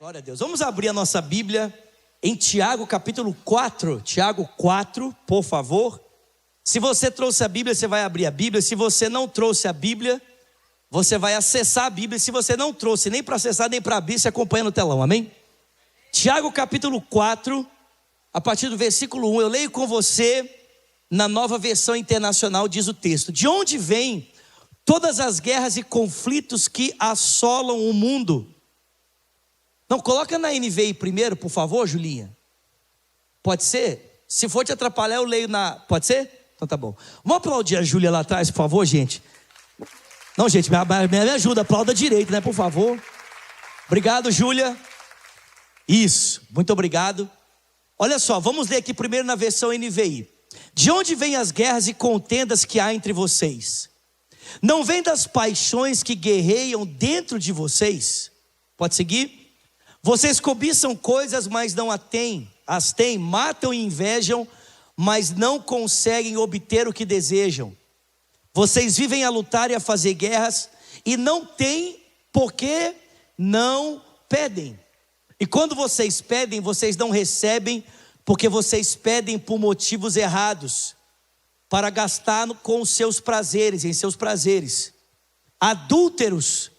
Glória a Deus. Vamos abrir a nossa Bíblia em Tiago capítulo 4. Tiago 4, por favor. Se você trouxe a Bíblia, você vai abrir a Bíblia. Se você não trouxe a Bíblia, você vai acessar a Bíblia. Se você não trouxe nem para acessar, nem para abrir, você acompanha no telão, amém? Tiago capítulo 4, a partir do versículo 1. Eu leio com você na Nova Versão Internacional, diz o texto: de onde vêm todas as guerras e conflitos que assolam o mundo? Não, coloca na NVI primeiro, por favor, Julinha. Pode ser? Se for te atrapalhar, eu leio na... Pode ser? Então tá bom. Vamos aplaudir a Júlia lá atrás, por favor, gente. Não, gente, me ajuda, aplauda direito, né, por favor. Obrigado, Júlia. Isso, muito obrigado. Olha só, vamos ler aqui primeiro na versão NVI. De onde vêm as guerras e contendas que há entre vocês? Não vem das paixões que guerreiam dentro de vocês? Pode seguir? Vocês cobiçam coisas, mas não as têm, matam e invejam, mas não conseguem obter o que desejam. Vocês vivem a lutar e a fazer guerras, e não têm porque não pedem. E quando vocês pedem, vocês não recebem, porque vocês pedem por motivos errados, para gastar com os seus prazeres, em seus prazeres. Adúlteros,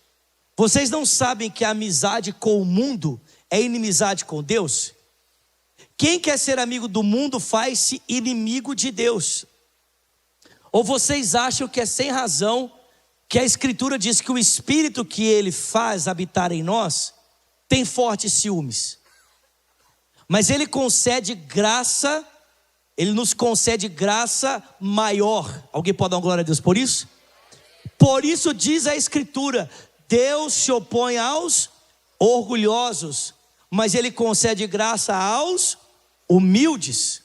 vocês não sabem que a amizade com o mundo é inimizade com Deus? Quem quer ser amigo do mundo faz-se inimigo de Deus. Ou vocês acham que é sem razão que a Escritura diz que o Espírito que Ele faz habitar em nós tem fortes ciúmes? Mas Ele concede graça, Ele nos concede graça maior. Alguém pode dar uma glória a Deus por isso? Por isso diz a Escritura: Deus se opõe aos orgulhosos, mas Ele concede graça aos humildes.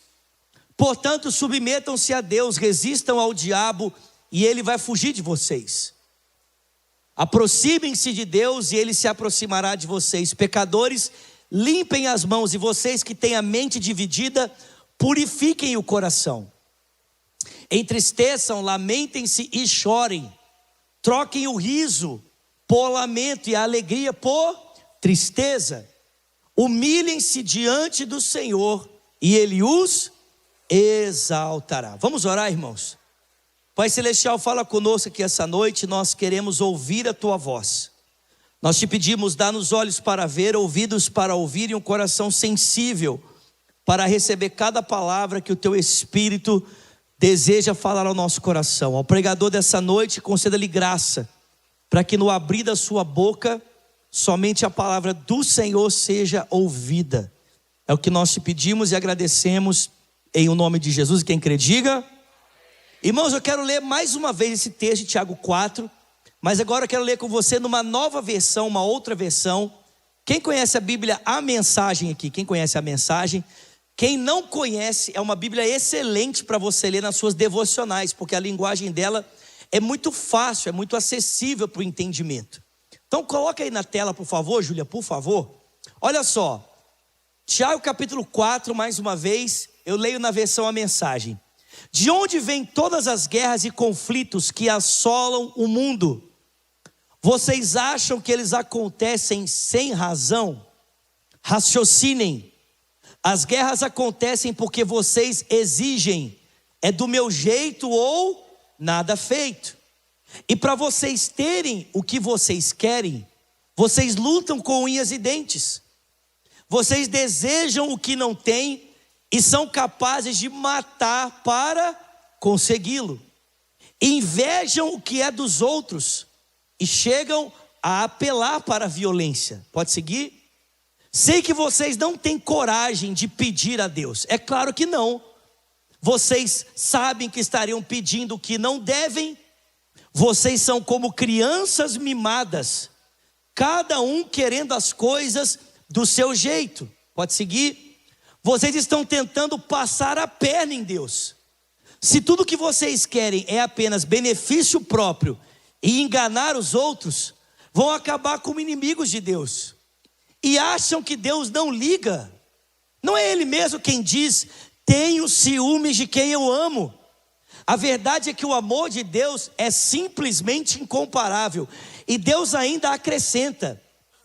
Portanto, submetam-se a Deus, resistam ao diabo, e ele vai fugir de vocês. Aproximem-se de Deus, e Ele se aproximará de vocês. Pecadores, limpem as mãos, e vocês que têm a mente dividida, purifiquem o coração. Entristeçam, lamentem-se e chorem. Troquem o riso por lamento e a alegria por tristeza. Humilhem-se diante do Senhor e Ele os exaltará. Vamos orar, irmãos? Pai Celestial, fala conosco aqui essa noite. Nós queremos ouvir a Tua voz. Nós te pedimos, dá-nos olhos para ver, ouvidos para ouvir e um coração sensível para receber cada palavra que o Teu Espírito deseja falar ao nosso coração. Ao pregador dessa noite, conceda-lhe graça, para que no abrir da sua boca, somente a palavra do Senhor seja ouvida. É o que nós te pedimos e agradecemos em o nome de Jesus. E quem crê, diga. Irmãos, eu quero ler mais uma vez esse texto de Tiago 4, mas agora eu quero ler com você numa nova versão, uma outra versão. Quem conhece a Bíblia, a Mensagem aqui? Quem conhece a Mensagem? Quem não conhece, é uma Bíblia excelente para você ler nas suas devocionais, porque a linguagem dela é muito fácil, é muito acessível para o entendimento. Então coloca aí na tela, por favor, Júlia, por favor. Olha só, Tiago capítulo 4, mais uma vez, eu leio na versão A Mensagem. De onde vêm todas as guerras e conflitos que assolam o mundo? Vocês acham que eles acontecem sem razão? Raciocinem. As guerras acontecem porque vocês exigem. É do meu jeito ou nada feito. E para vocês terem o que vocês querem, vocês lutam com unhas e dentes. Vocês desejam o que não têm e são capazes de matar para consegui-lo. Invejam o que é dos outros e chegam a apelar para a violência. Pode seguir? Sei que vocês não têm coragem de pedir a Deus. É claro que não. Vocês sabem que estariam pedindo o que não devem. Vocês são como crianças mimadas, cada um querendo as coisas do seu jeito. Pode seguir? Vocês estão tentando passar a perna em Deus. Se tudo que vocês querem é apenas benefício próprio e enganar os outros, vão acabar como inimigos de Deus. E acham que Deus não liga. Não é Ele mesmo quem diz: tenho ciúmes de quem eu amo. A verdade é que o amor de Deus é simplesmente incomparável. E Deus ainda acrescenta: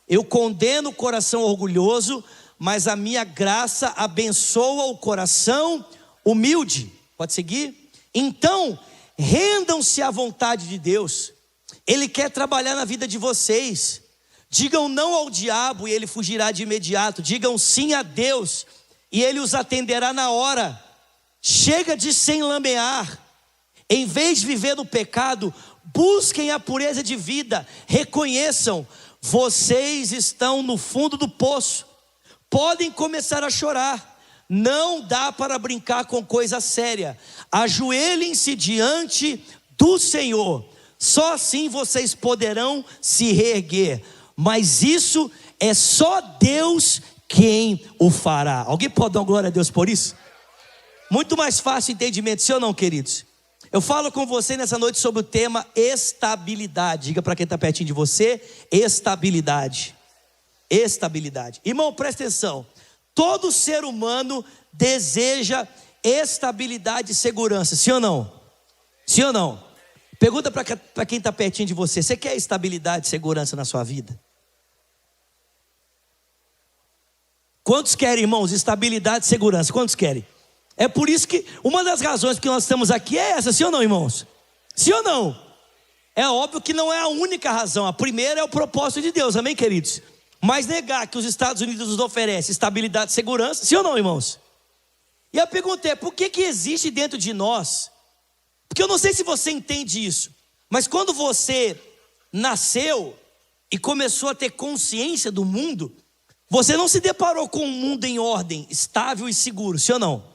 Eu condeno o coração orgulhoso, mas a minha graça abençoa o coração humilde. Pode seguir? Então, rendam-se à vontade de Deus. Ele quer trabalhar na vida de vocês. Digam não ao diabo e ele fugirá de imediato. Digam sim a Deus e ele os atenderá na hora. Chega de se enlamear. Em vez de viver no pecado, busquem a pureza de vida. Reconheçam, vocês estão no fundo do poço. Podem começar a chorar. Não dá para brincar com coisa séria. Ajoelhem-se diante do Senhor. Só assim vocês poderão se reerguer. Mas isso é só Deus quem o fará. Alguém pode dar glória a Deus por isso? Muito mais fácil entendimento, sim ou não, queridos? Eu falo com você nessa noite sobre o tema estabilidade. Diga para quem está pertinho de você: estabilidade. Estabilidade. Irmão, presta atenção. Todo ser humano deseja estabilidade e segurança, sim ou não? Sim ou não? Pergunta para quem está pertinho de você: você quer estabilidade e segurança na sua vida? Quantos querem, irmãos, estabilidade e segurança? Quantos querem? É por isso que uma das razões que nós estamos aqui é essa, sim ou não, irmãos? Sim ou não? É óbvio que não é a única razão. A primeira é o propósito de Deus, amém, queridos? Mas negar que os Estados Unidos nos oferecem estabilidade e segurança, sim ou não, irmãos? E a pergunta é: por que existe dentro de nós? Porque eu não sei se você entende isso, mas quando você nasceu e começou a ter consciência do mundo, você não se deparou com um mundo em ordem, estável e seguro, sim ou não?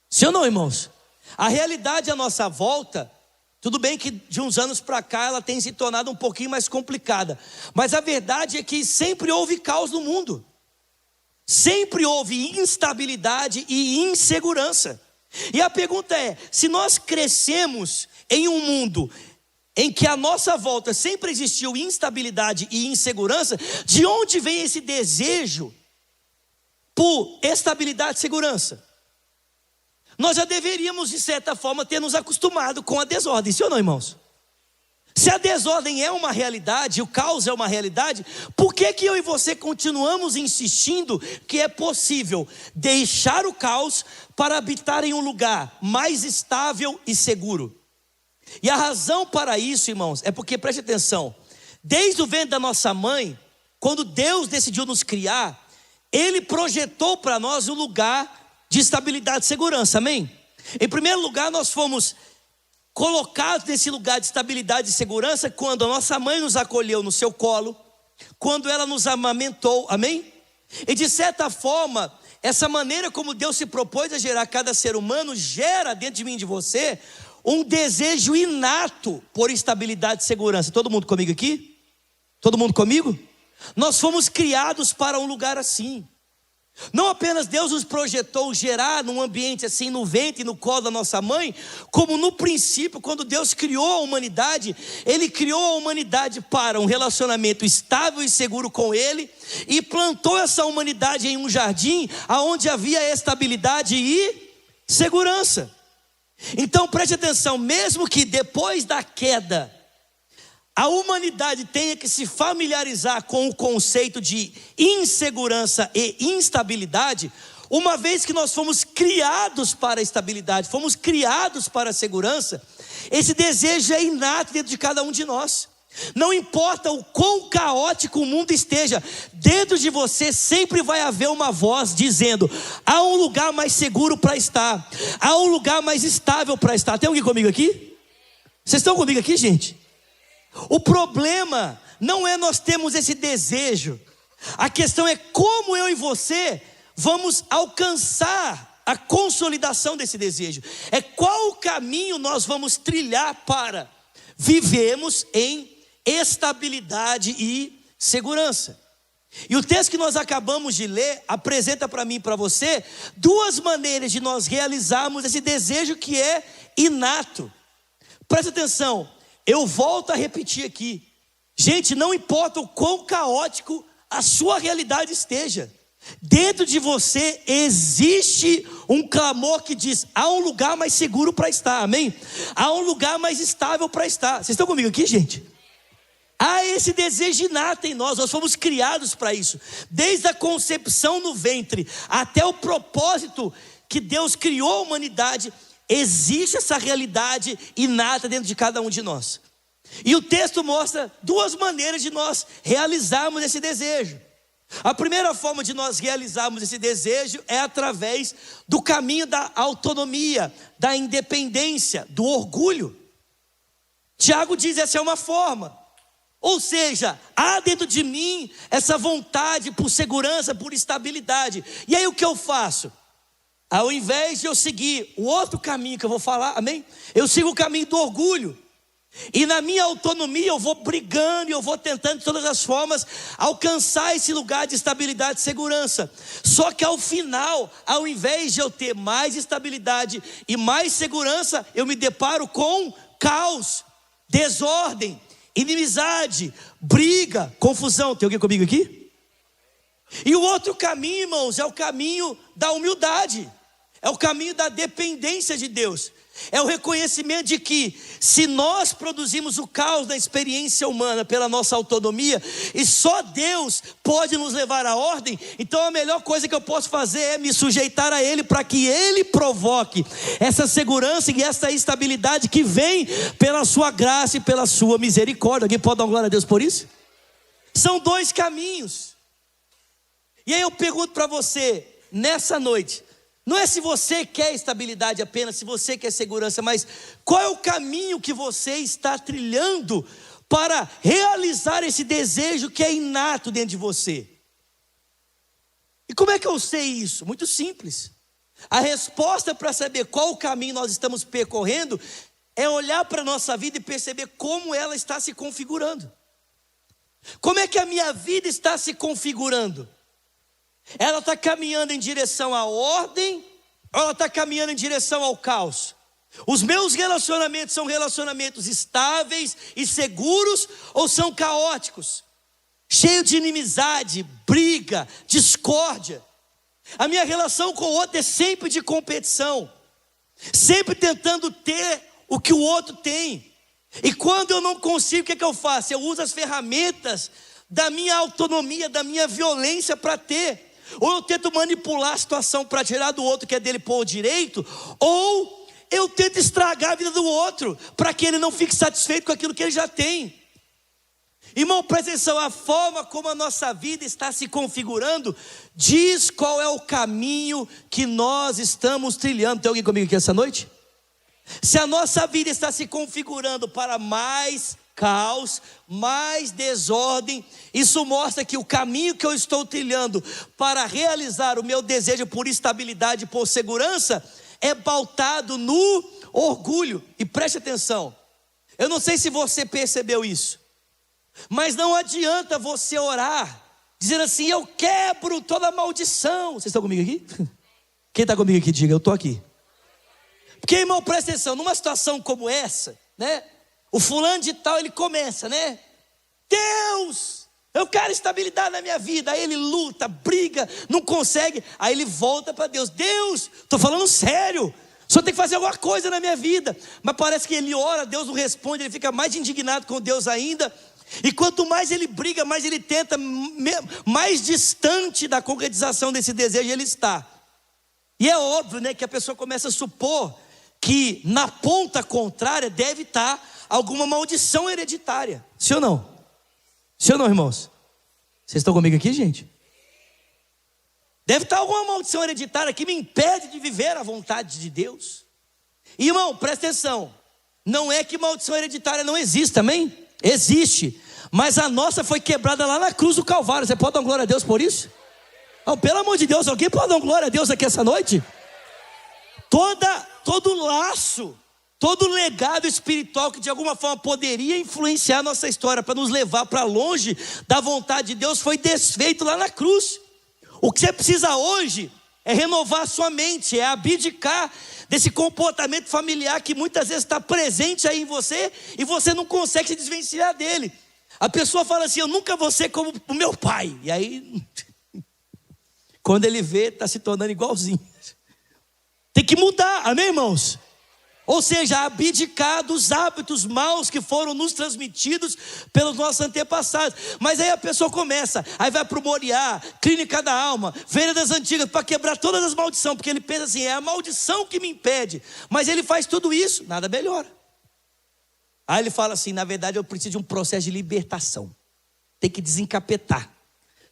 Sim ou não, irmãos? A realidade à nossa volta, tudo bem que de uns anos para cá ela tem se tornado um pouquinho mais complicada, mas a verdade é que sempre houve caos no mundo. Sempre houve instabilidade e insegurança. E a pergunta é: se nós crescemos em um mundo em que à nossa volta sempre existiu instabilidade e insegurança, de onde vem esse desejo por estabilidade e segurança? Nós já deveríamos, de certa forma, ter nos acostumado com a desordem, sim ou não, irmãos? Se a desordem é uma realidade, o caos é uma realidade, por que eu e você continuamos insistindo que é possível deixar o caos para habitar em um lugar mais estável e seguro? E a razão para isso, irmãos, é porque, preste atenção, desde o ventre da nossa mãe, quando Deus decidiu nos criar, Ele projetou para nós um lugar de estabilidade e segurança, amém? Em primeiro lugar, nós fomos colocados nesse lugar de estabilidade e segurança quando a nossa mãe nos acolheu no seu colo, quando ela nos amamentou, amém? E de certa forma, essa maneira como Deus se propôs a gerar cada ser humano, gera dentro de mim e de você um desejo inato por estabilidade e segurança. Todo mundo comigo aqui? Todo mundo comigo? Nós fomos criados para um lugar assim. Não apenas Deus nos projetou gerar num ambiente assim, no ventre e no colo da nossa mãe, como no princípio, quando Deus criou a humanidade, Ele criou a humanidade para um relacionamento estável e seguro com Ele, e plantou essa humanidade em um jardim, onde havia estabilidade e segurança. Então preste atenção, mesmo que depois da queda, a humanidade tenha que se familiarizar com o conceito de insegurança e instabilidade, uma vez que nós fomos criados para a estabilidade, fomos criados para a segurança, esse desejo é inato dentro de cada um de nós. Não importa o quão caótico o mundo esteja, dentro de você sempre vai haver uma voz dizendo: há um lugar mais seguro para estar, há um lugar mais estável para estar. Tem alguém comigo aqui? Vocês estão comigo aqui, gente? O problema não é nós termos esse desejo. A questão é como eu e você vamos alcançar a consolidação desse desejo. É qual o caminho nós vamos trilhar para vivermos em estabilidade e segurança. E o texto que nós acabamos de ler apresenta para mim e para você duas maneiras de nós realizarmos esse desejo que é inato. Presta atenção. Eu volto a repetir aqui, gente, não importa o quão caótico a sua realidade esteja, dentro de você existe um clamor que diz: há um lugar mais seguro para estar, amém? Há um lugar mais estável para estar. Vocês estão comigo aqui, gente? Há esse desejo inato em nós fomos criados para isso. Desde a concepção no ventre até o propósito que Deus criou a humanidade, existe essa realidade inata dentro de cada um de nós. E o texto mostra duas maneiras de nós realizarmos esse desejo. A primeira forma de nós realizarmos esse desejo é através do caminho da autonomia, da independência, do orgulho. Tiago diz: essa é uma forma. Ou seja, há dentro de mim essa vontade por segurança, por estabilidade. E aí o que eu faço? Ao invés de eu seguir o outro caminho que eu vou falar, amém? Eu sigo o caminho do orgulho. E na minha autonomia eu vou brigando e eu vou tentando de todas as formas alcançar esse lugar de estabilidade e segurança. Só que ao final, ao invés de eu ter mais estabilidade e mais segurança, eu me deparo com caos, desordem, inimizade, briga, confusão. Tem alguém comigo aqui? E o outro caminho, irmãos, é o caminho da humildade. É o caminho da dependência de Deus. É o reconhecimento de que se nós produzimos o caos da experiência humana pela nossa autonomia, e só Deus pode nos levar à ordem, então a melhor coisa que eu posso fazer é me sujeitar a Ele, para que Ele provoque essa segurança e essa estabilidade que vem pela sua graça e pela sua misericórdia. Alguém pode dar uma glória a Deus por isso? São dois caminhos. E aí eu pergunto para você, nessa noite, não é se você quer estabilidade apenas, se você quer segurança, mas qual é o caminho que você está trilhando para realizar esse desejo que é inato dentro de você? E como é que eu sei isso? Muito simples. A resposta para saber qual o caminho nós estamos percorrendo é olhar para a nossa vida e perceber como ela está se configurando. Como é que a minha vida está se configurando? Ela está caminhando em direção à ordem, ou ela está caminhando em direção ao caos? Os meus relacionamentos são relacionamentos estáveis e seguros, ou são caóticos, cheios de inimizade, briga, discórdia? A minha relação com o outro é sempre de competição, sempre tentando ter o que o outro tem. E quando eu não consigo, o que é que eu faço? Eu uso as ferramentas da minha autonomia, da minha violência para ter. Ou eu tento manipular a situação para tirar do outro que é dele por direito, ou eu tento estragar a vida do outro para que ele não fique satisfeito com aquilo que ele já tem. Irmão, presta atenção, a forma como a nossa vida está se configurando diz qual é o caminho que nós estamos trilhando. Tem alguém comigo aqui essa noite? Se a nossa vida está se configurando para mais caos, mais desordem, isso mostra que o caminho que eu estou trilhando para realizar o meu desejo por estabilidade e por segurança é pautado no orgulho. E preste atenção, eu não sei se você percebeu isso, mas não adianta você orar dizendo assim: eu quebro toda maldição. Vocês estão comigo aqui? Quem está comigo aqui, diga: eu estou aqui. Porque, irmão, presta atenção, numa situação como essa, né? O fulano de tal, ele começa, né? Deus, eu quero estabilidade na minha vida. Aí ele luta, briga, não consegue. Aí ele volta para Deus: Deus, estou falando sério, o Senhor tem que fazer alguma coisa na minha vida. Mas parece que ele ora, Deus não responde, ele fica mais indignado com Deus ainda. E quanto mais ele briga, mais ele tenta, mais distante da concretização desse desejo ele está. E é óbvio, né, que a pessoa começa a supor que na ponta contrária deve estar alguma maldição hereditária. Sim ou não? Sim ou não, irmãos? Vocês estão comigo aqui, gente? Deve estar alguma maldição hereditária que me impede de viver a vontade de Deus. E, irmão, presta atenção, não é que maldição hereditária não exista, amém? Existe, mas a nossa foi quebrada lá na cruz do Calvário. Você pode dar uma glória a Deus por isso? Oh, pelo amor de Deus, alguém pode dar uma glória a Deus aqui essa noite? Todo laço, todo legado espiritual que de alguma forma poderia influenciar a nossa história para nos levar para longe da vontade de Deus foi desfeito lá na cruz. O que você precisa hoje é renovar a sua mente, é abdicar desse comportamento familiar que muitas vezes está presente aí em você e você não consegue se desvencilhar dele. A pessoa fala assim: eu nunca vou ser como o meu pai. E aí, quando ele vê, está se tornando igualzinho. Tem que mudar, amém, irmãos? Ou seja, abdicar dos hábitos maus que foram nos transmitidos pelos nossos antepassados. Mas aí a pessoa começa, aí vai para o Moriá, Clínica da Alma, Veredas Antigas, para quebrar todas as maldições, porque ele pensa assim, é a maldição que me impede. Mas ele faz tudo isso, nada melhora. Aí ele fala assim, na verdade eu preciso de um processo de libertação. Tem que desencapetar.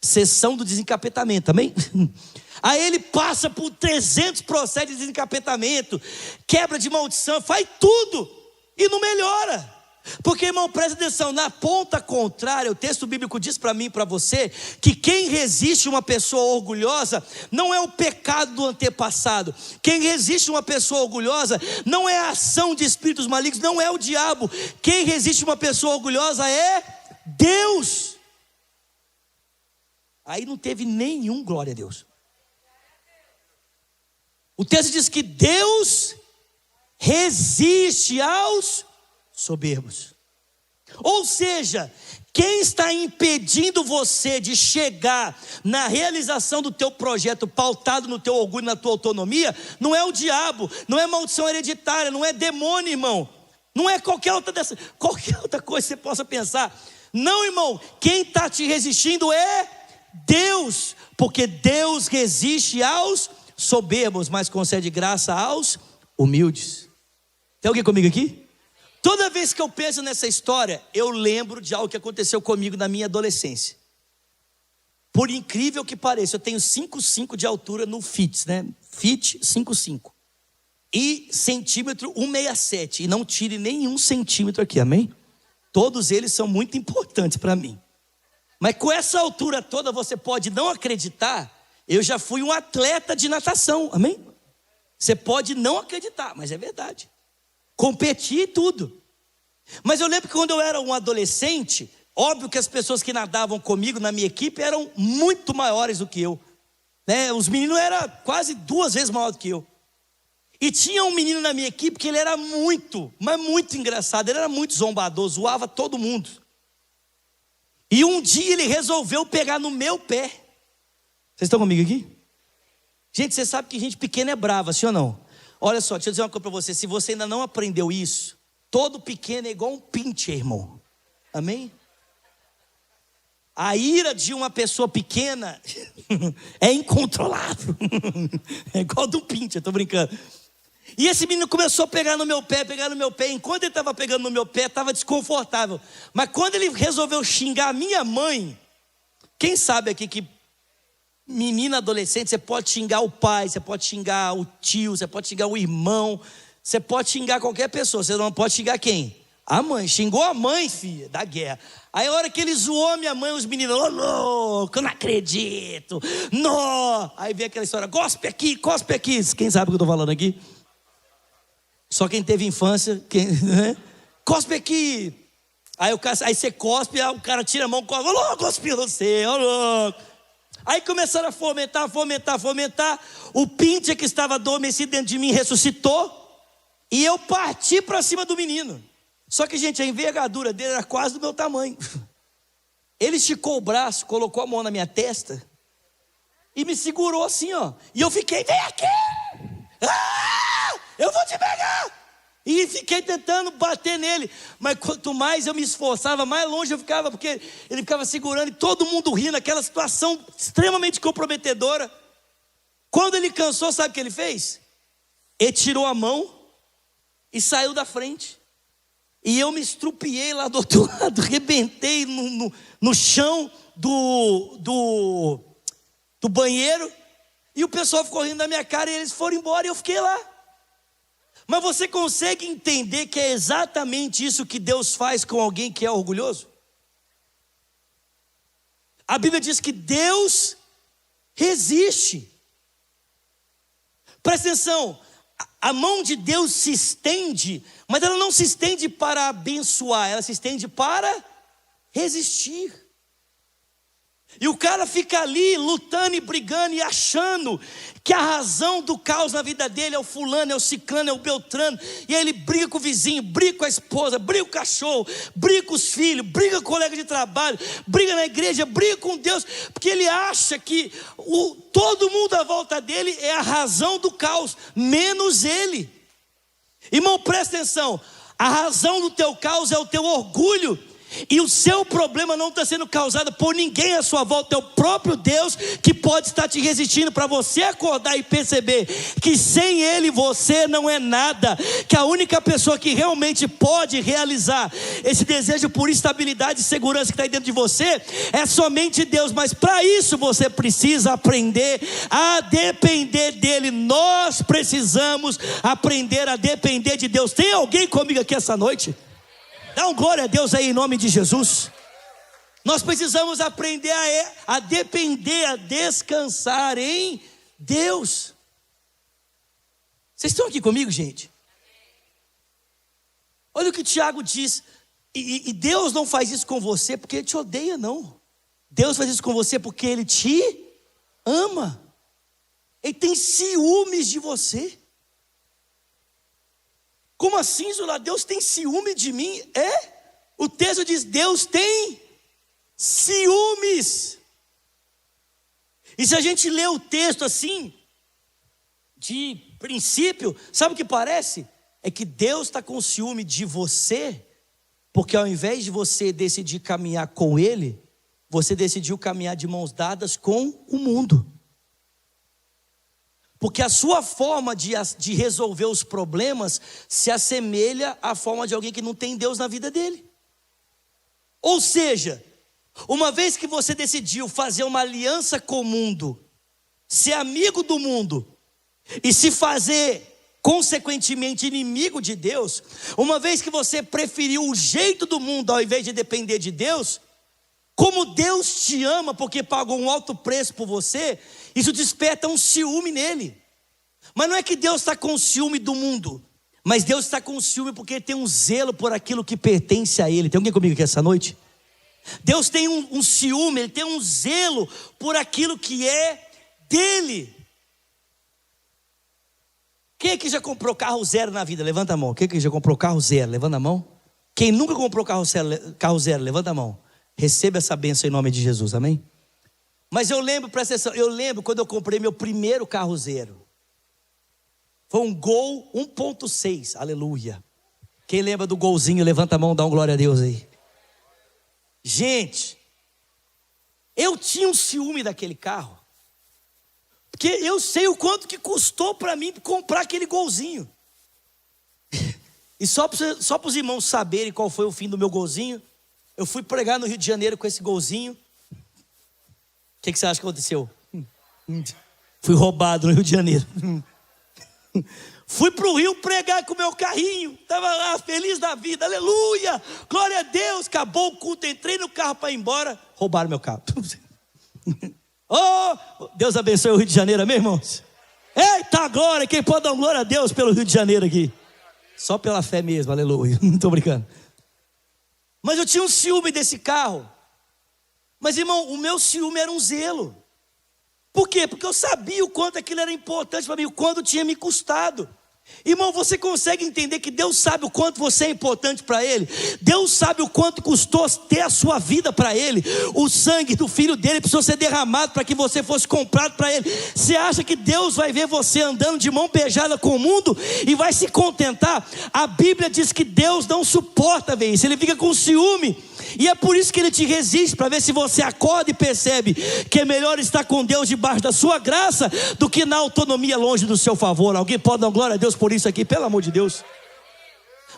Sessão do desencapetamento, amém? Aí ele passa por 300 processos de desencapetamento, quebra de maldição, faz tudo e não melhora. Porque, irmão, presta atenção, na ponta contrária, o texto bíblico diz para mim e para você, que quem resiste uma pessoa orgulhosa, não é o pecado do antepassado. Quem resiste uma pessoa orgulhosa, não é a ação de espíritos malignos, não é o diabo. Quem resiste uma pessoa orgulhosa é Deus. Aí não teve nenhum glória a Deus. O texto diz que Deus resiste aos soberbos. Ou seja, quem está impedindo você de chegar na realização do teu projeto pautado no teu orgulho, na tua autonomia, não é o diabo, não é maldição hereditária, não é demônio, irmão. Não é qualquer outra coisa que você possa pensar. Não, irmão, quem está te resistindo é Deus, porque Deus resiste aos soberbos, mas concede graça aos humildes. Tem alguém comigo aqui? Toda vez que eu penso nessa história, eu lembro de algo que aconteceu comigo na minha adolescência. Por incrível que pareça, eu tenho 5,5 de altura no FIT, né? FIT 5,5 e centímetro 1,67, e não tire nenhum centímetro aqui, amém? Todos eles são muito importantes para mim. Mas com essa altura toda, você pode não acreditar, eu já fui um atleta de natação, amém? Você pode não acreditar, mas é verdade. Competi e tudo. Mas eu lembro que quando eu era um adolescente, óbvio que as pessoas que nadavam comigo na minha equipe eram muito maiores do que eu, né? Os meninos eram quase 2 vezes maiores do que eu. E tinha um menino na minha equipe que ele era muito, mas muito engraçado, ele era muito zombador, zoava todo mundo. E um dia ele resolveu pegar no meu pé. Vocês estão comigo aqui? Gente, você sabe que gente pequena é brava, sim ou não? Olha só, deixa eu dizer uma coisa para você. Se você ainda não aprendeu isso, todo pequeno é igual um pincher, irmão. Amém? A ira de uma pessoa pequena é incontrolável. É igual do pincher, estou brincando. E esse menino começou a pegar no meu pé. Enquanto ele estava pegando no meu pé, estava desconfortável. Mas quando ele resolveu xingar a minha mãe, quem sabe aqui que menina adolescente, você pode xingar o pai, você pode xingar o tio, você pode xingar o irmão, você pode xingar qualquer pessoa, você não pode xingar quem? A mãe. Xingou a mãe, filha, da guerra. Aí a hora que ele zoou a minha mãe, os meninos, ô louco, eu não acredito, não. Aí vem aquela história, cospe aqui. Quem sabe o que eu estou falando aqui? Só quem teve infância, né? Cospe aqui. Aí você cospe, aí o cara tira a mão, cospe, ô louco, cospe você, ô louco. Aí começaram a fomentar. O pincher que estava adormecido dentro de mim ressuscitou. E eu parti para cima do menino. Só que, gente, a envergadura dele era quase do meu tamanho. Ele esticou o braço, colocou a mão na minha testa e me segurou assim, ó. E eu fiquei, vem aqui! Eu vou te pegar! E fiquei tentando bater nele. Mas quanto mais eu me esforçava, mais longe eu ficava, porque ele ficava segurando e todo mundo rindo, aquela situação extremamente comprometedora. Quando ele cansou, sabe o que ele fez? Ele tirou a mão e saiu da frente. E eu me estrupiei lá do outro lado, rebentei no chão do banheiro. E o pessoal ficou rindo da minha cara e eles foram embora e eu fiquei lá. Mas você consegue entender que é exatamente isso que Deus faz com alguém que é orgulhoso? A Bíblia diz que Deus resiste. Presta atenção, a mão de Deus se estende, mas ela não se estende para abençoar, ela se estende para resistir. E o cara fica ali lutando e brigando e achando que a razão do caos na vida dele é o fulano, é o ciclano, é o beltrano. E aí ele briga com o vizinho, briga com a esposa, briga com o cachorro, briga com os filhos, briga com o colega de trabalho, briga na igreja, briga com Deus, porque ele acha que todo mundo à volta dele é a razão do caos, menos ele. Irmão, presta atenção. A razão do teu caos é o teu orgulho. E o seu problema não está sendo causado por ninguém à sua volta. É o próprio Deus que pode estar te resistindo, para você acordar e perceber que sem Ele você não é nada. Que a única pessoa que realmente pode realizar esse desejo por estabilidade e segurança que está aí dentro de você é somente Deus. Mas para isso você precisa aprender a depender dEle. Nós precisamos aprender a depender de Deus. Tem alguém comigo aqui essa noite? Dá um glória a Deus aí em nome de Jesus. Nós precisamos aprender a depender, a descansar em Deus. Vocês estão aqui comigo, gente? Olha o que Tiago diz. E Deus não faz isso com você porque Ele te odeia, não. Deus faz isso com você porque Ele te ama. Ele tem ciúmes de você. Como assim, Zula? Deus tem ciúme de mim? O texto diz: Deus tem ciúmes. E se a gente lê o texto assim, de princípio, sabe o que parece? É que Deus está com ciúme de você, porque ao invés de você decidir caminhar com Ele, você decidiu caminhar de mãos dadas com o mundo. Porque a sua forma de resolver os problemas se assemelha à forma de alguém que não tem Deus na vida dele. Ou seja, uma vez que você decidiu fazer uma aliança com o mundo, ser amigo do mundo e se fazer consequentemente inimigo de Deus, uma vez que você preferiu o jeito do mundo ao invés de depender de Deus, como Deus te ama porque pagou um alto preço por você, isso desperta um ciúme nele. Mas não é que Deus está com ciúme do mundo, mas Deus está com ciúme porque Ele tem um zelo por aquilo que pertence a Ele. Tem alguém comigo aqui essa noite? Deus tem um ciúme, Ele tem um zelo por aquilo que é dele. Quem aqui já comprou carro zero na vida? Levanta a mão. Quem aqui já comprou carro zero? Levanta a mão. Quem nunca comprou carro zero? Levanta a mão. Receba essa bênção em nome de Jesus, amém? Mas eu lembro, presta atenção, eu lembro quando eu comprei meu primeiro carro zero. Foi um Gol 1.6, aleluia. Quem lembra do Golzinho, levanta a mão, dá um glória a Deus aí. Gente, eu tinha um ciúme daquele carro, porque eu sei o quanto que custou para mim comprar aquele Golzinho. E só para os irmãos saberem qual foi o fim do meu Golzinho, eu fui pregar no Rio de Janeiro com esse Golzinho. O que você acha que aconteceu? Fui roubado no Rio de Janeiro. Fui para o Rio pregar com o meu carrinho. Estava lá feliz da vida, aleluia, glória a Deus. Acabou o culto, entrei no carro para ir embora. Roubaram meu carro. Oh, Deus abençoe o Rio de Janeiro, amém, irmãos? Eita glória, quem pode dar glória a Deus pelo Rio de Janeiro aqui? Só pela fé mesmo, aleluia. Não estou brincando. Mas eu tinha um ciúme desse carro. Mas irmão, o meu ciúme era um zelo. Por quê? Porque eu sabia o quanto aquilo era importante para mim, o quanto tinha me custado. Irmão, você consegue entender que Deus sabe o quanto você é importante para Ele? Deus sabe o quanto custou ter a sua vida para Ele? O sangue do filho dele precisou ser derramado para que você fosse comprado para Ele. Você acha que Deus vai ver você andando de mão beijada com o mundo e vai se contentar? A Bíblia diz que Deus não suporta ver isso, Ele fica com ciúme. E é por isso que Ele te resiste, para ver se você acorda e percebe que é melhor estar com Deus debaixo da sua graça do que na autonomia longe do seu favor. Alguém pode dar glória a Deus por isso aqui, pelo amor de Deus?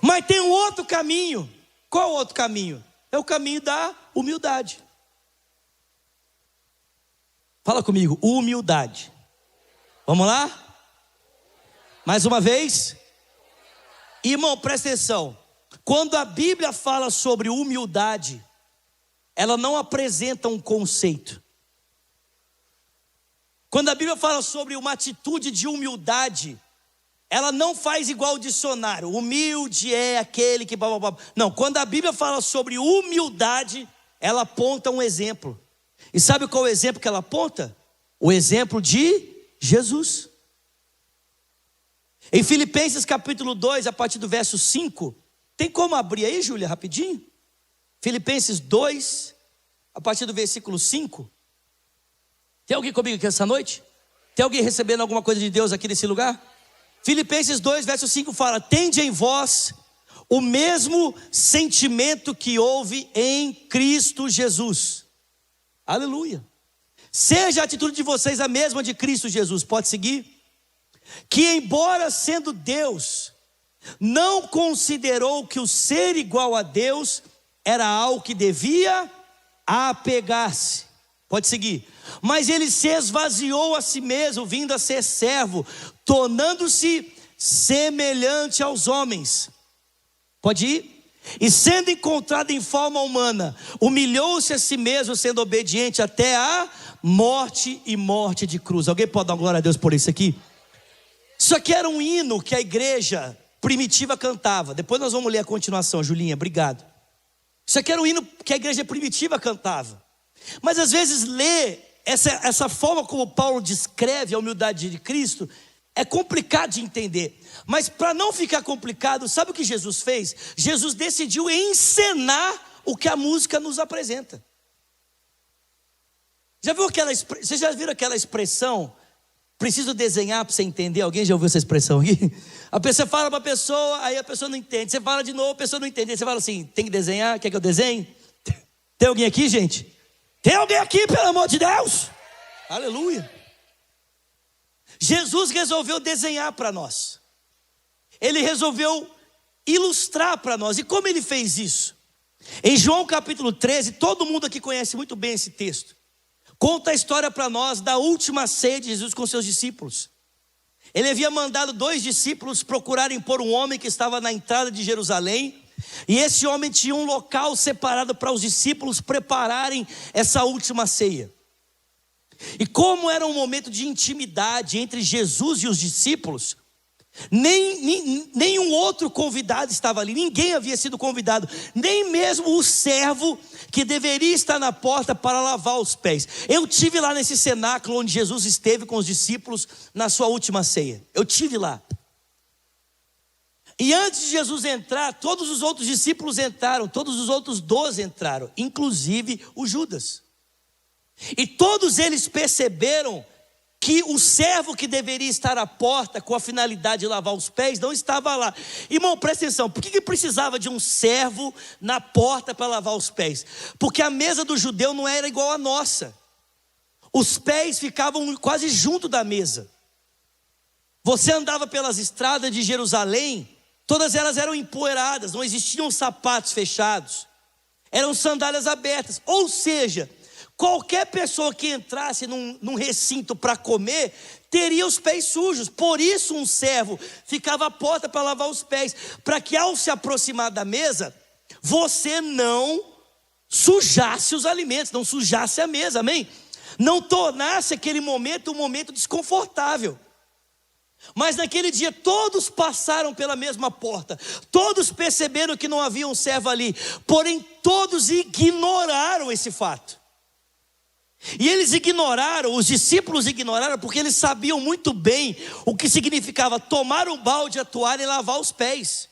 Mas tem um outro caminho. Qual o outro caminho? É o caminho da humildade. Fala comigo, humildade. Vamos lá? Mais uma vez. Irmão, presta atenção. Quando a Bíblia fala sobre humildade, ela não apresenta um conceito. Quando a Bíblia fala sobre uma atitude de humildade, ela não faz igual o dicionário. Humilde é aquele que... Não, quando a Bíblia fala sobre humildade, ela aponta um exemplo. E sabe qual é o exemplo que ela aponta? O exemplo de Jesus. Em Filipenses capítulo 2, a partir do verso 5... Tem como abrir aí, Júlia, rapidinho? Filipenses 2, a partir do versículo 5. Tem alguém comigo aqui essa noite? Tem alguém recebendo alguma coisa de Deus aqui nesse lugar? Filipenses 2, verso 5 fala: tende em vós o mesmo sentimento que houve em Cristo Jesus. Aleluia. Seja a atitude de vocês a mesma de Cristo Jesus. Pode seguir? Que embora sendo Deus, não considerou que o ser igual a Deus era algo que devia apegar-se. Pode seguir. Mas ele se esvaziou a si mesmo, vindo a ser servo, tornando-se semelhante aos homens. Pode ir? E sendo encontrado em forma humana, humilhou-se a si mesmo, sendo obediente até a morte e morte de cruz. Alguém pode dar glória a Deus por isso aqui? Isso aqui era um hino que a igreja primitiva cantava. Depois nós vamos ler a continuação, Julinha, obrigado. Isso aqui era um hino que a igreja primitiva cantava. Mas às vezes ler essa forma como Paulo descreve a humildade de Cristo é complicado de entender. Mas para não ficar complicado, sabe o que Jesus fez? Jesus decidiu encenar o que a música nos apresenta. Vocês já viram aquela expressão? Preciso desenhar para você entender. Alguém já ouviu essa expressão aqui? A pessoa fala para a pessoa, aí a pessoa não entende. Você fala de novo, a pessoa não entende. Aí você fala assim: tem que desenhar? Quer que eu desenhe? Tem alguém aqui, gente? Tem alguém aqui, pelo amor de Deus? Aleluia. Jesus resolveu desenhar para nós. Ele resolveu ilustrar para nós. E como ele fez isso? Em João capítulo 13, todo mundo aqui conhece muito bem esse texto. Conta a história para nós da última ceia de Jesus com seus discípulos. Ele havia mandado 2 discípulos procurarem por um homem que estava na entrada de Jerusalém. E esse homem tinha um local separado para os discípulos prepararem essa última ceia. E como era um momento de intimidade entre Jesus e os discípulos, nenhum outro convidado estava ali. Ninguém havia sido convidado, nem mesmo o servo que deveria estar na porta para lavar os pés. Eu tive lá nesse cenáculo onde Jesus esteve com os discípulos na sua última ceia. Eu tive lá. E antes de Jesus entrar, todos os outros discípulos entraram, todos os outros 12 entraram, inclusive o Judas. E todos eles perceberam que o servo que deveria estar à porta com a finalidade de lavar os pés não estava lá. Irmão, presta atenção, por que precisava de um servo na porta para lavar os pés? Porque a mesa do judeu não era igual à nossa. Os pés ficavam quase junto da mesa. Você andava pelas estradas de Jerusalém, todas elas eram empoeiradas, não existiam sapatos fechados, eram sandálias abertas. Ou seja, qualquer pessoa que entrasse num recinto para comer, teria os pés sujos. Por isso um servo ficava à porta para lavar os pés, para que ao se aproximar da mesa, você não sujasse os alimentos, não sujasse a mesa, amém? Não tornasse aquele momento um momento desconfortável. Mas naquele dia todos passaram pela mesma porta, todos perceberam que não havia um servo ali, porém todos ignoraram esse fato. E eles ignoraram, os discípulos ignoraram, porque eles sabiam muito bem o que significava tomar um balde, a toalha e lavar os pés.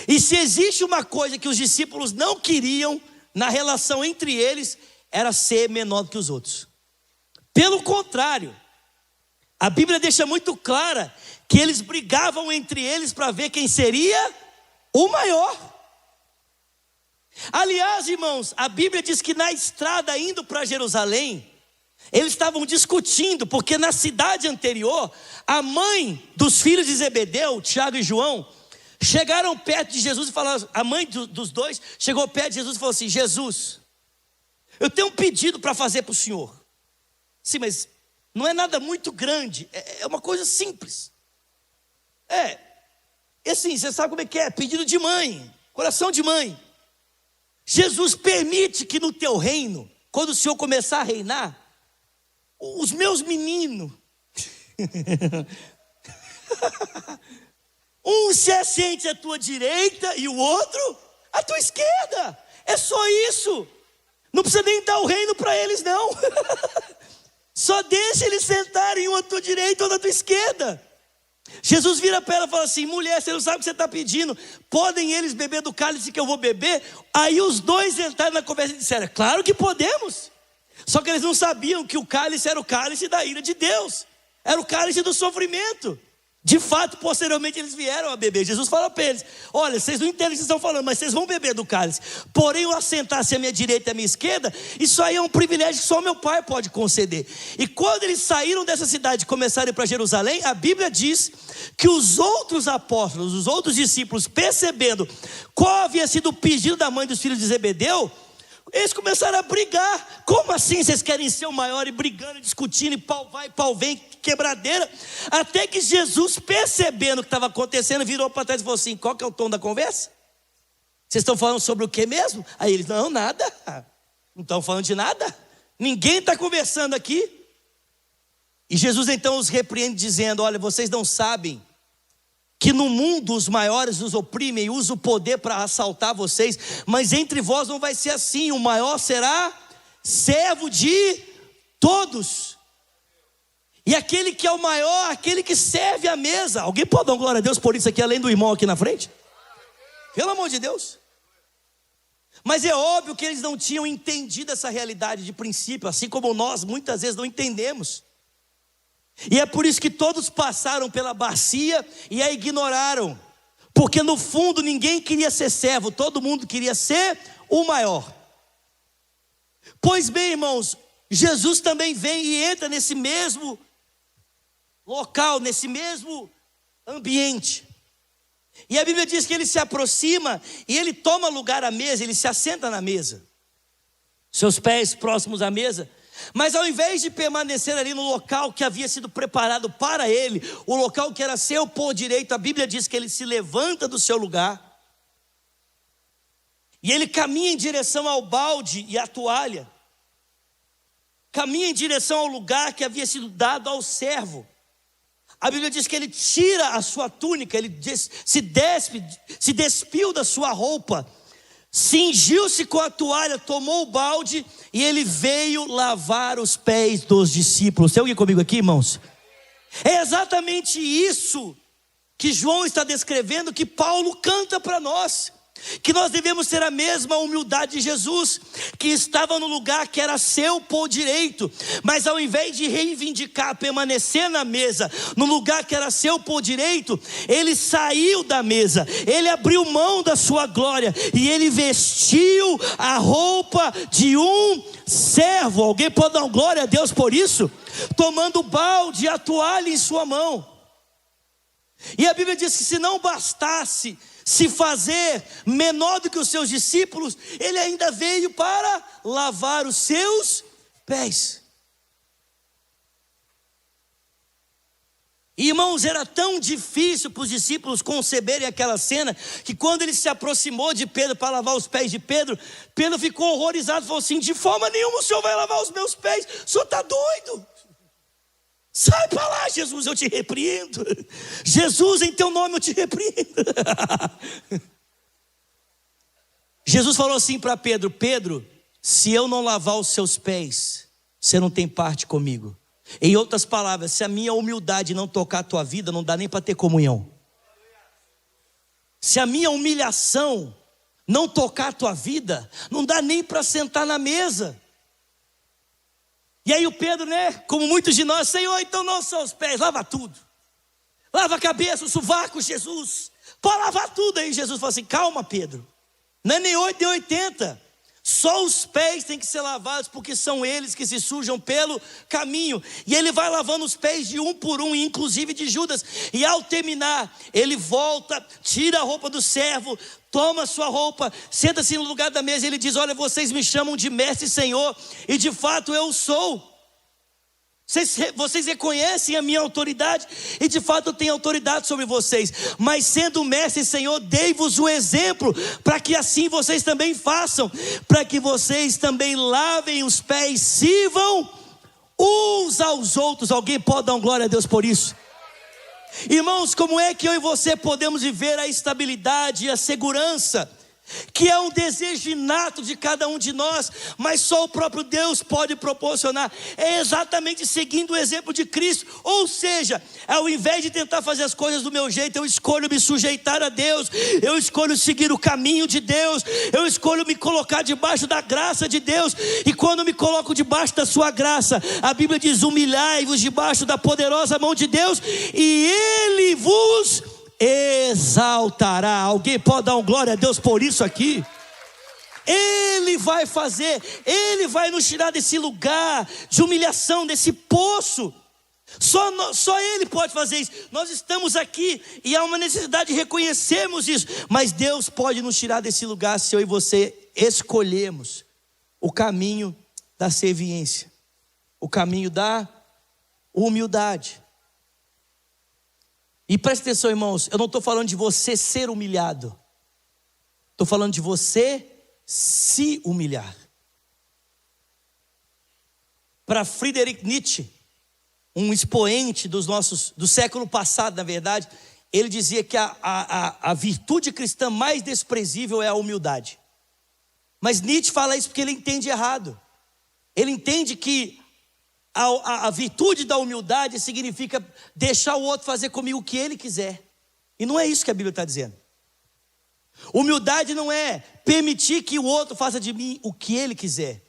E se existe uma coisa que os discípulos não queriam na relação entre eles, era ser menor do que os outros. Pelo contrário, a Bíblia deixa muito clara que eles brigavam entre eles para ver quem seria o maior. Aliás, irmãos, a Bíblia diz que na estrada indo para Jerusalém, eles estavam discutindo, porque na cidade anterior, a mãe dos filhos de Zebedeu, Tiago e João, chegaram perto de Jesus e falaram, a mãe dos dois chegou perto de Jesus e falou assim: Jesus, eu tenho um pedido para fazer para o senhor. Sim, mas não é nada muito grande, é uma coisa simples. Assim, você sabe como é que é, pedido de mãe, coração de mãe. Jesus, permite que no teu reino, quando o Senhor começar a reinar, os meus meninos, um se assente à tua direita e o outro à tua esquerda. É só isso. Não precisa nem dar o reino para eles, não. Só deixa eles sentarem um à tua direita ou à tua esquerda. Jesus vira para ela e fala assim: mulher, você não sabe o que você está pedindo. Podem eles beber do cálice que eu vou beber? Aí os dois entraram na conversa e disseram: claro que podemos. Só que eles não sabiam que o cálice era o cálice da ira de Deus, era o cálice do sofrimento. De fato, posteriormente eles vieram a beber. Jesus fala para eles: olha, vocês não entendem o que vocês estão falando, mas vocês vão beber do cálice. Porém, eu assentar-se à minha direita e à minha esquerda, isso aí é um privilégio que só meu Pai pode conceder. E quando eles saíram dessa cidade e começaram a ir para Jerusalém, a Bíblia diz que os outros apóstolos, os outros discípulos, percebendo qual havia sido o pedido da mãe dos filhos de Zebedeu, eles começaram a brigar. Como assim vocês querem ser o maior? E brigando, discutindo, e pau vai, pau vem, quebradeira. Até que Jesus, percebendo o que estava acontecendo, virou para trás e falou assim: qual que é o tom da conversa? Vocês estão falando sobre o que mesmo? Aí eles: não, nada. Não estão falando de nada. Ninguém está conversando aqui. E Jesus então os repreende dizendo: olha, vocês não sabem que no mundo os maiores os oprimem e usam o poder para assaltar vocês, mas entre vós não vai ser assim. O maior será servo de todos. E aquele que é o maior, aquele que serve a mesa. Alguém pode dar uma glória a Deus por isso aqui, além do irmão aqui na frente? Pelo amor de Deus. Mas é óbvio que eles não tinham entendido essa realidade de princípio, assim como nós muitas vezes não entendemos. E é por isso que todos passaram pela bacia e a ignoraram, porque no fundo ninguém queria ser servo, todo mundo queria ser o maior. Pois bem, irmãos, Jesus também vem e entra nesse mesmo local, nesse mesmo ambiente. E a Bíblia diz que ele se aproxima e ele toma lugar à mesa, ele se assenta na mesa, seus pés próximos à mesa. Mas ao invés de permanecer ali no local que havia sido preparado para ele, o local que era seu por direito, a Bíblia diz que ele se levanta do seu lugar e ele caminha em direção ao balde e à toalha, caminha em direção ao lugar que havia sido dado ao servo. A Bíblia diz que ele tira a sua túnica, ele se despiu da sua roupa, cingiu-se com a toalha, tomou o balde e ele veio lavar os pés dos discípulos. Tem alguém comigo aqui, irmãos? É exatamente isso que João está descrevendo, que Paulo canta para nós, que nós devemos ter a mesma humildade de Jesus, que estava no lugar que era seu por direito, mas ao invés de reivindicar, permanecer na mesa, no lugar que era seu por direito, ele saiu da mesa, ele abriu mão da sua glória, e ele vestiu a roupa de um servo. Alguém pode dar glória a Deus por isso? Tomando o balde e a toalha em sua mão. E a Bíblia diz que se não bastasse se fazer menor do que os seus discípulos, ele ainda veio para lavar os seus pés. Irmãos, era tão difícil para os discípulos conceberem aquela cena, que quando ele se aproximou de Pedro para lavar os pés de Pedro, Pedro ficou horrorizado, falou assim: de forma nenhuma o senhor vai lavar os meus pés, o senhor está doido? Sai para lá, Jesus, eu te repreendo. Jesus, em teu nome eu te repreendo. Jesus falou assim para Pedro: Pedro, se eu não lavar os seus pés, você não tem parte comigo. Em outras palavras, se a minha humildade não tocar a tua vida, não dá nem para ter comunhão. Se a minha humilhação não tocar a tua vida, não dá nem para sentar na mesa. E aí o Pedro, como muitos de nós: Senhor, então não só os pés, lava tudo. Lava a cabeça, o sovaco, Jesus. Pode lavar tudo. Aí Jesus falou assim: calma, Pedro. Não é nem 8 nem 80. Só os pés têm que ser lavados, porque são eles que se sujam pelo caminho. E ele vai lavando os pés de um por um, inclusive de Judas. E ao terminar, ele volta, tira a roupa do servo, toma a sua roupa, senta-se no lugar da mesa e ele diz: olha, vocês me chamam de mestre e senhor, e de fato eu sou. Vocês reconhecem a minha autoridade, e de fato eu tenho autoridade sobre vocês. Mas sendo mestre e senhor, dei-vos o exemplo, para que assim vocês também façam, para que vocês também lavem os pés, sirvam uns aos outros. Alguém pode dar uma glória a Deus por isso? Irmãos, como é que eu e você podemos viver a estabilidade e a segurança que é um desejo inato de cada um de nós, mas só o próprio Deus pode proporcionar. É exatamente seguindo o exemplo de Cristo. Ou seja, ao invés de tentar fazer as coisas do meu jeito, eu escolho me sujeitar a Deus, eu escolho seguir o caminho de Deus, eu escolho me colocar debaixo da graça de Deus. E quando me coloco debaixo da sua graça, a Bíblia diz: humilhai-vos debaixo da poderosa mão de Deus, e Ele vos exaltará. Alguém pode dar um glória a Deus por isso aqui? Ele vai fazer, Ele vai nos tirar desse lugar de humilhação, desse poço. Só Ele pode fazer isso. Nós estamos aqui e há uma necessidade de reconhecermos isso, mas Deus pode nos tirar desse lugar se eu e você escolhermos o caminho da serviência, o caminho da humildade. E preste atenção, irmãos, eu não estou falando de você ser humilhado, estou falando de você se humilhar. Para Friedrich Nietzsche, um expoente do século passado, na verdade, ele dizia que a virtude cristã mais desprezível é a humildade. Mas Nietzsche fala isso porque ele entende errado. Ele entende que a virtude da humildade significa deixar o outro fazer comigo o que ele quiser. E não é isso que a Bíblia está dizendo. Humildade não é permitir que o outro faça de mim o que ele quiser.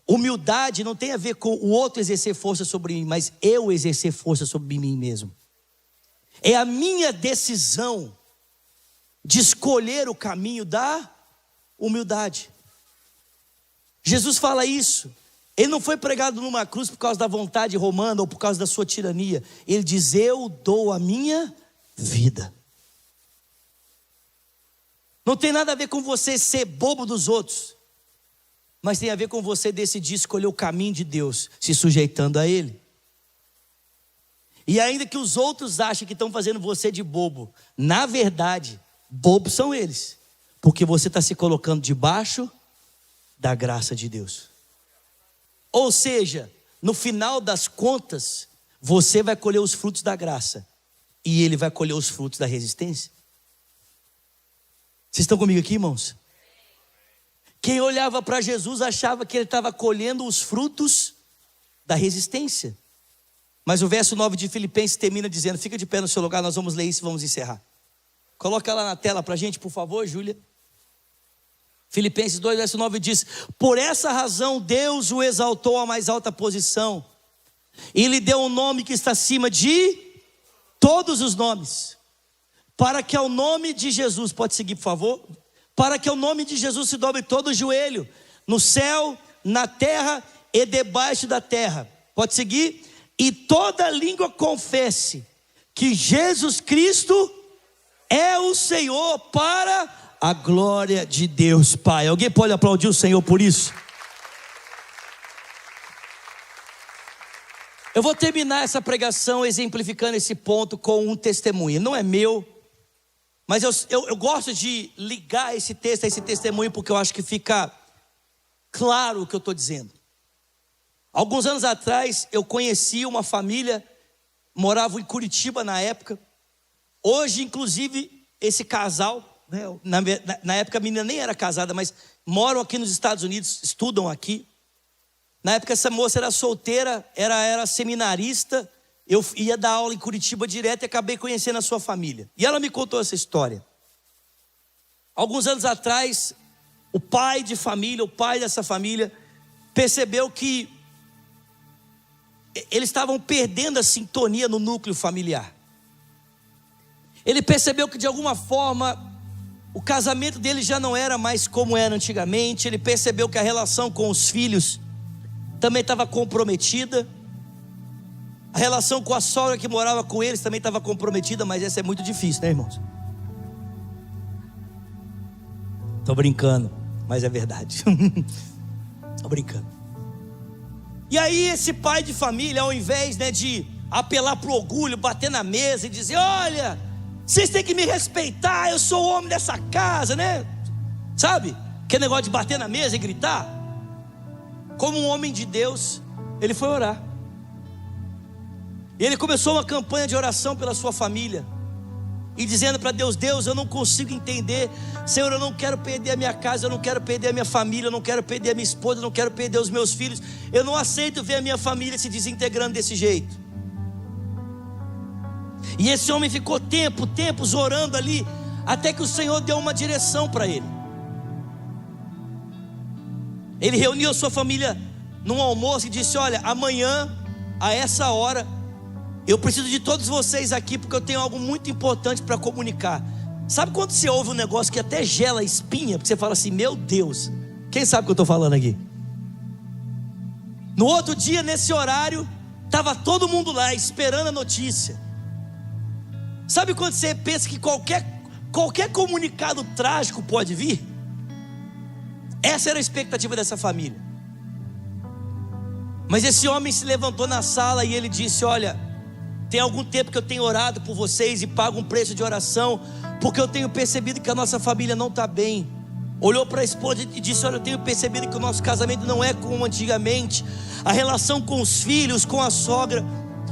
Humildade não tem a ver com o outro exercer força sobre mim, mas eu exercer força sobre mim mesmo. É a minha decisão de escolher o caminho da humildade. Jesus fala isso. Ele não foi pregado numa cruz por causa da vontade romana ou por causa da sua tirania. Ele diz: eu dou a minha vida. Não tem nada a ver com você ser bobo dos outros, mas tem a ver com você decidir escolher o caminho de Deus, se sujeitando a Ele. E ainda que os outros achem que estão fazendo você de bobo, na verdade, bobos são eles, porque você está se colocando debaixo da graça de Deus. Ou seja, no final das contas, você vai colher os frutos da graça, e Ele vai colher os frutos da resistência. Vocês estão comigo aqui, irmãos? Quem olhava para Jesus achava que ele estava colhendo os frutos da resistência. Mas o verso 9 de Filipenses termina dizendo, fica de pé no seu lugar, nós vamos ler isso e vamos encerrar. Coloca lá na tela para a gente, por favor, Júlia. Filipenses 2, verso 9 diz: por essa razão Deus o exaltou à mais alta posição e lhe deu um nome que está acima de todos os nomes, para que ao nome de Jesus, pode seguir por favor, para que ao nome de Jesus se dobre todo o joelho, no céu, na terra e debaixo da terra, pode seguir, e toda língua confesse que Jesus Cristo é o Senhor, para a glória de Deus Pai. Alguém pode aplaudir o Senhor por isso? Eu vou terminar essa pregação exemplificando esse ponto com um testemunho. Não é meu, mas eu gosto de ligar esse texto a esse testemunho, porque eu acho que fica claro o que eu estou dizendo. Alguns anos atrás eu conheci uma família, morava em Curitiba na época. Hoje inclusive esse casal, na época a menina nem era casada, mas moram aqui nos Estados Unidos, estudam aqui. Na época essa moça era solteira, era seminarista. Eu ia dar aula em Curitiba direto e acabei conhecendo a sua família. E ela me contou essa história. Alguns anos atrás, o pai de família, o pai dessa família, percebeu que eles estavam perdendo a sintonia no núcleo familiar. Ele percebeu que de alguma forma o casamento dele já não era mais como era antigamente. Ele percebeu que a relação com os filhos também estava comprometida. A relação com a sogra que morava com eles também estava comprometida, mas essa é muito difícil, né, irmãos? Estou brincando, mas é verdade. Estou brincando. E aí esse pai de família, ao invés de apelar para o orgulho, bater na mesa e dizer: olha, vocês têm que me respeitar, eu sou o homem dessa casa, né? Sabe? Aquele negócio de bater na mesa e gritar. Como um homem de Deus, ele foi orar. E ele começou uma campanha de oração pela sua família. e dizendo para Deus: Deus, eu não consigo entender, Senhor, eu não quero perder a minha casa, eu não quero perder a minha família, eu não quero perder a minha esposa, eu não quero perder os meus filhos, eu não aceito ver a minha família se desintegrando desse jeito. E esse homem ficou tempos orando ali, até que o Senhor deu uma direção para ele. Ele reuniu a sua família num almoço e disse: olha, amanhã, a essa hora, eu preciso de todos vocês aqui, porque eu tenho algo muito importante para comunicar. Sabe quando você ouve um negócio que até gela a espinha, porque você fala assim: meu Deus, quem sabe o que eu estou falando aqui? No outro dia, nesse horário, estava todo mundo lá esperando a notícia. Sabe quando você pensa que qualquer comunicado trágico pode vir? Essa era a expectativa dessa família. Mas esse homem se levantou na sala e ele disse: olha, tem algum tempo que eu tenho orado por vocês e pago um preço de oração, porque eu tenho percebido que a nossa família não está bem. Olhou para a esposa e disse: olha, eu tenho percebido que o nosso casamento não é como antigamente, a relação com os filhos, com a sogra,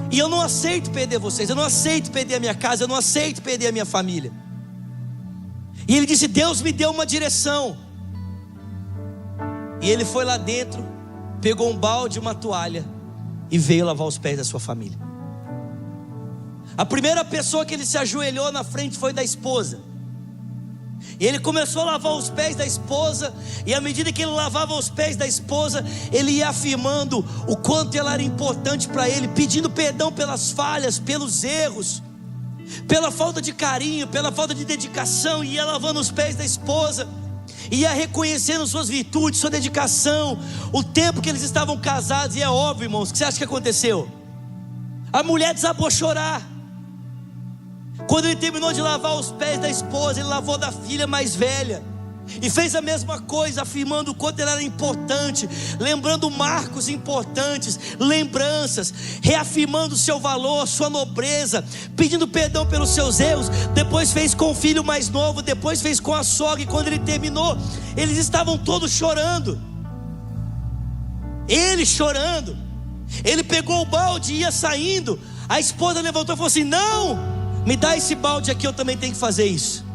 e eu não aceito perder vocês, eu não aceito perder a minha casa, eu não aceito perder a minha família. E ele disse: Deus me deu uma direção. E ele foi lá dentro, pegou um balde, uma toalha e veio lavar os pés da sua família. A primeira pessoa que ele se ajoelhou na frente foi da esposa. E ele começou a lavar os pés da esposa, e à medida que ele lavava os pés da esposa, ele ia afirmando o quanto ela era importante para ele, pedindo perdão pelas falhas, pelos erros, pela falta de carinho, pela falta de dedicação. E ia lavando os pés da esposa, ia reconhecendo suas virtudes, sua dedicação, o tempo que eles estavam casados. E é óbvio, irmãos, o que você acha que aconteceu? A mulher desabou a chorar. Quando ele terminou de lavar os pés da esposa, ele lavou da filha mais velha, e fez a mesma coisa, afirmando o quanto ela era importante, lembrando marcos importantes, lembranças, reafirmando o seu valor, sua nobreza, pedindo perdão pelos seus erros. Depois fez com o filho mais novo, depois fez com a sogra. E quando ele terminou, eles estavam todos chorando, ele chorando. Ele pegou o balde e ia saindo. A esposa levantou e falou assim: não, me dá esse balde aqui, eu também tenho que fazer isso.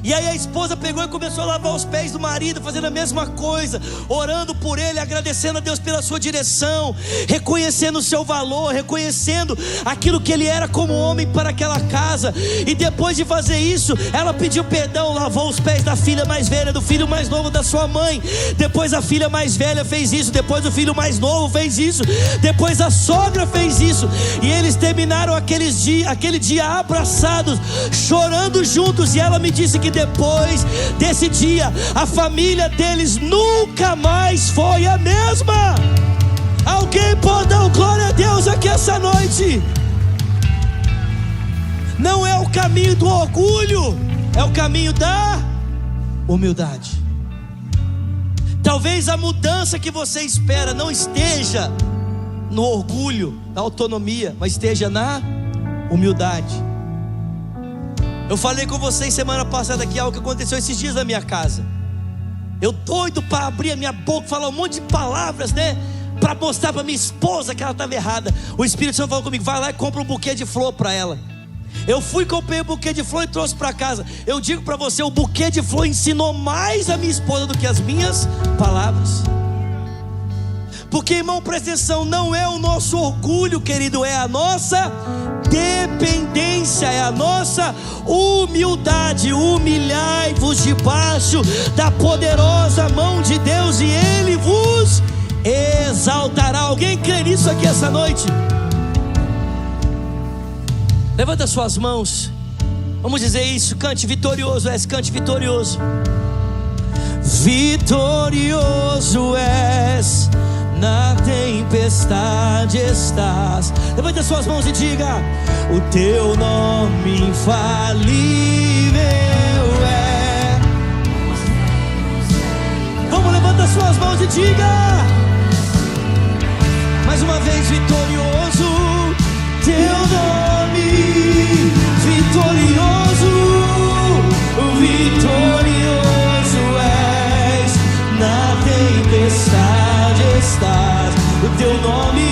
E aí a esposa pegou e começou a lavar os pés do marido, fazendo a mesma coisa, orando por ele, agradecendo a Deus pela sua direção, reconhecendo o seu valor, reconhecendo aquilo que ele era como homem para aquela casa. E depois de fazer isso, ela pediu perdão, lavou os pés da filha mais velha, do filho mais novo da sua mãe. Depois a filha mais velha fez isso, depois o filho mais novo fez isso, depois a sogra fez isso. E eles terminaram aquele dia abraçados, chorando juntos. E ela me disse que depois desse dia, a família deles nunca mais foi a mesma. Alguém pode dar glória a Deus aqui essa noite? Não é o caminho do orgulho, é o caminho da humildade. Talvez a mudança que você espera não esteja no orgulho, na autonomia, mas esteja na humildade. Eu falei com vocês semana passada aqui algo que aconteceu esses dias na minha casa. Eu doido para abrir a minha boca, falar um monte de palavras, né, para mostrar para minha esposa que ela estava errada. O Espírito Santo falou comigo: vai lá e compra um buquê de flor para ela. Eu fui, comprei um buquê de flor e trouxe para casa. Eu digo para você, o buquê de flor ensinou mais a minha esposa do que as minhas palavras. Porque, irmão, presta atenção, não é o nosso orgulho, querido, é a nossa dependência, é a nossa humildade. Humilhai-vos debaixo da poderosa mão de Deus e Ele vos exaltará. Alguém crê nisso aqui essa noite? Levanta suas mãos, vamos dizer isso. Cante: vitorioso és, cante: vitorioso. Vitorioso és, na tempestade estás. Levanta suas mãos e diga: o teu nome infalível é. Vamos, levanta suas mãos e diga mais uma vez: vitorioso, teu nome vitorioso, vitorioso és, na tempestade estás. O teu nome,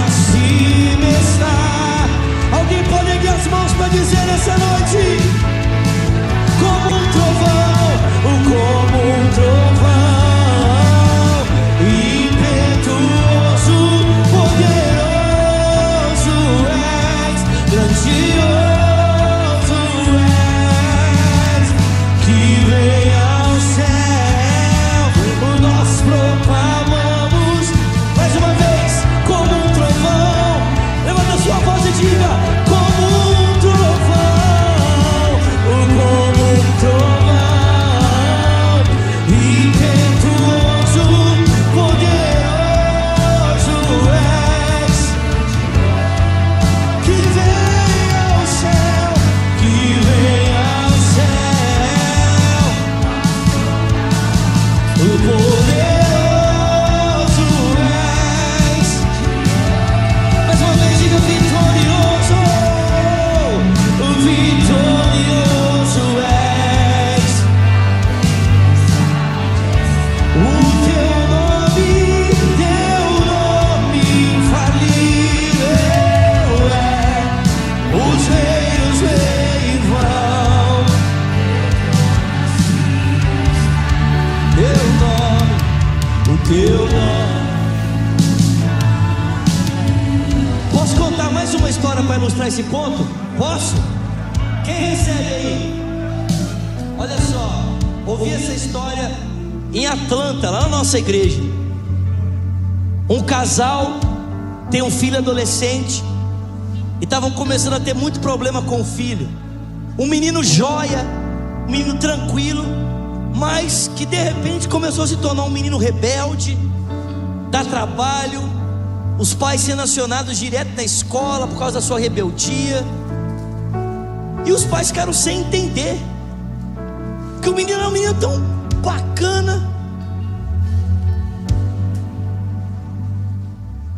acima está. Alguém pode erguer as mãos para dizer nessa noite: como um trovão, como um trovão, impetuoso, poderoso és, grandioso és, que vem ao céu, nós proclamamos. Mais uma vez, como um trovão. Levanta sua voz e diga: como um trovão, como um trovão, impetuoso, poderoso és, que vem ao céu, que vem ao céu, o poderoso és. Mais uma vez diga: vitorioso, o vitorioso és. O teu nome infalível é. Os reinos vêm e vão. Teu nome, o teu nome. Posso contar mais uma história para ilustrar esse ponto? Posso? Quem recebe aí? Olha só, ouvi essa história em Atlanta, lá na nossa igreja. Um casal tem um filho adolescente e estavam começando a ter muito problema com o filho. Um menino joia, um menino tranquilo, mas que de repente começou a se tornar um menino rebelde, dá trabalho, os pais sendo acionados direto na escola por causa da sua rebeldia. E os pais ficaram sem entender que o menino era um menino tão bacana.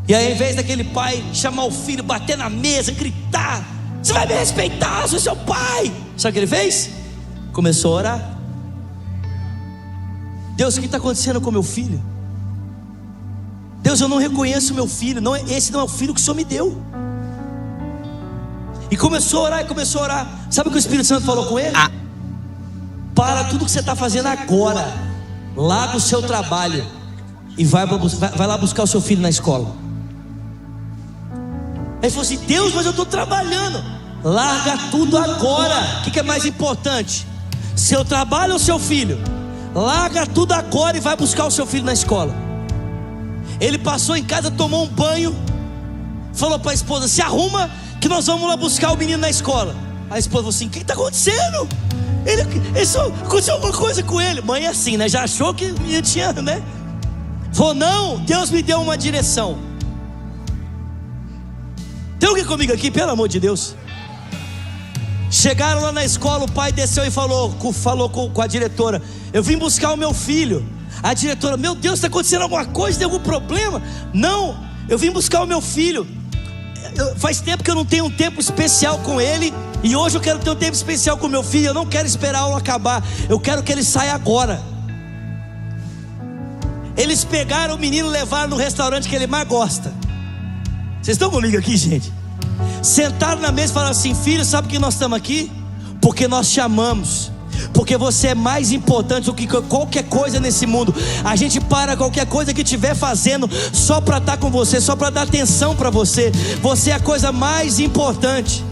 E aí, ao invés daquele pai chamar o filho, bater na mesa, gritar: você vai me respeitar, eu sou seu pai. Sabe o que ele fez? Começou a orar: Deus, o que está acontecendo com meu filho? Deus, eu não reconheço meu filho. Não, esse não é o filho que o Senhor me deu. E começou a orar, e começou a orar. Sabe o que o Espírito Santo falou com ele? Para tudo que você está fazendo agora, lá do seu trabalho, e vai lá buscar o seu filho na escola. Ele falou assim: Deus, mas eu estou trabalhando. Larga tudo agora. O que é mais importante? Seu trabalho ou seu filho? Larga tudo agora e vai buscar o seu filho na escola. Ele passou em casa, tomou um banho, falou para a esposa: se arruma que nós vamos lá buscar o menino na escola. A esposa falou assim: o que está acontecendo? Aconteceu alguma coisa com ele. Mãe é assim, né? Já achou que o menino tinha, né? Falou: não, Deus me deu uma direção. Tem alguém comigo aqui, pelo amor de Deus? Chegaram lá na escola, o pai desceu e falou com a diretora: eu vim buscar o meu filho. A diretora: meu Deus, está acontecendo alguma coisa? Tem algum problema? Não, eu vim buscar o meu filho. Faz tempo que eu não tenho um tempo especial com ele, e hoje eu quero ter um tempo especial com meu filho. Eu não quero esperar a aula acabar, eu quero que ele saia agora. Eles pegaram o menino e levaram no restaurante que ele mais gosta. Vocês estão comigo aqui, gente? Sentaram na mesa e falaram assim: filho, sabe que nós estamos aqui? Porque nós te amamos, porque você é mais importante do que qualquer coisa nesse mundo. A gente para qualquer coisa que estiver fazendo só para estar com você, só para dar atenção para você. Você é a coisa mais importante.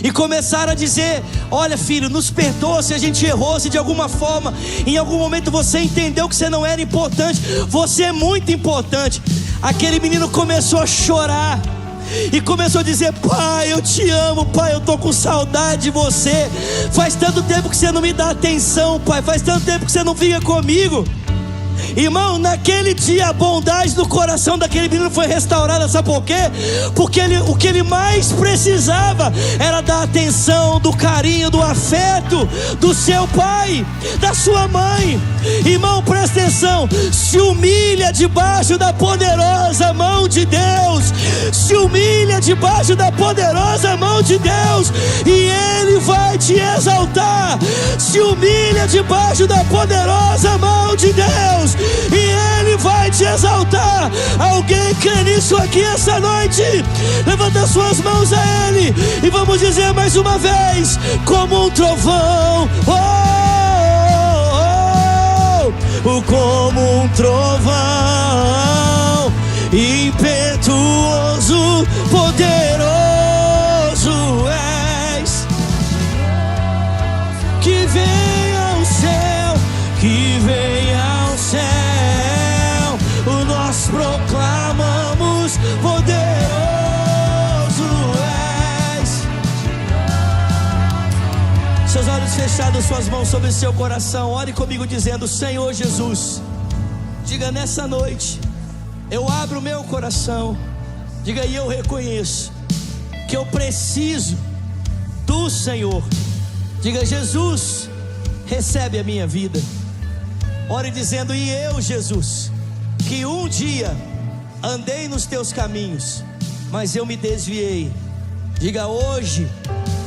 E começaram a dizer: olha, filho, nos perdoa se a gente errou, se de alguma forma, em algum momento você entendeu que você não era importante. Você é muito importante. Aquele menino começou a chorar e começou a dizer: pai, eu te amo, pai, eu estou com saudade de você. Faz tanto tempo que você não me dá atenção, pai. Faz tanto tempo que você não fica comigo. Irmão, naquele dia a bondade do coração daquele menino foi restaurada. Sabe por quê? Porque o que ele mais precisava era da atenção, do carinho, do afeto do seu pai, da sua mãe. Irmão, presta atenção: se humilha debaixo da poderosa mão de Deus. Se humilha debaixo da poderosa mão de Deus, e Ele vai te exaltar. Se humilha debaixo da poderosa mão de Deus, e Ele vai te exaltar. Alguém crê nisso aqui essa noite? Levanta suas mãos a Ele e vamos dizer mais uma vez: como um trovão, como um trovão, impetuoso, poderoso és. Que venha ao céu, que venha ao céu, nós proclamamos: poderoso és. Seus olhos fechados, suas mãos sobre o seu coração, ore comigo dizendo: Senhor Jesus, diga nessa noite, eu abro o meu coração. Diga aí: eu reconheço que eu preciso do Senhor. Diga: Jesus, recebe a minha vida. Ore dizendo: e eu, Jesus, que um dia andei nos teus caminhos, mas eu me desviei. Diga: hoje,